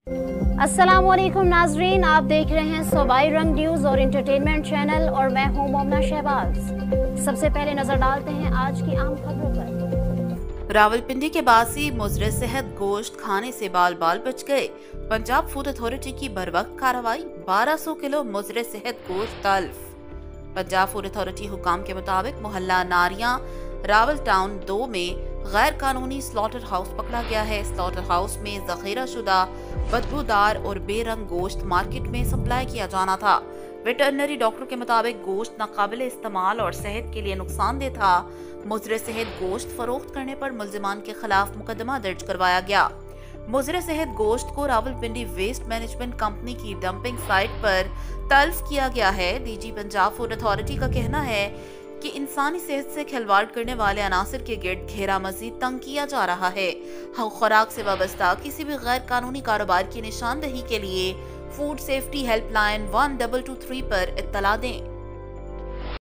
अस्सलामुअलैकुम नाजरीन, आप देख रहे हैं सूबाई रंग न्यूज़ और इंटरटेनमेंट चैनल और मैं हूं मोमना शहबाज। सबसे पहले नजर डालते हैं आज की आम खबरों पर। रावलपिंडी के बासी मुजरे सेहत गोश्त खाने से बाल बाल बच गए। पंजाब फूड अथॉरिटी की बरवक्त कार्रवाई, 1200 किलो मुजरे सेहत गोश्त तल्फ। पंजाब फूड अथॉरिटी हुकाम के मुताबिक मोहल्ला नारियां रावल टाउन 2 में गैर कानूनी स्लॉटर हाउस पकड़ा गया है। स्लॉटर हाउस में जखीरा शुदा बदबूदार और बेरंग गोश्त मार्केट में सप्लाई किया जाना था। वेटरनरी डॉक्टर के मुताबिक गोश्त नाकाबिल इस्तेमाल और सेहत के लिए नुकसानदेह था। मुजरे सेहत गोश्त फरोख्त करने पर मुल्जिमान के खिलाफ मुकदमा दर्ज करवाया गया। मुजरे सेहत गोश्त को रावलपिंडी वेस्ट मैनेजमेंट कंपनी की डंपिंग साइट पर तल्फ किया गया है। डीजी पंजाब फूड अथॉरिटी का कहना है कि इंसानी सेहत से खिलवाड़ करने वाले अनासर के गिर्द घेरा मजीद तंग किया जा रहा है। खुराक से वाबस्ता किसी भी गैर कानूनी कारोबार की निशानदही के लिए फूड सेफ्टी हेल्पलाइन 1223 पर इत्तला दें।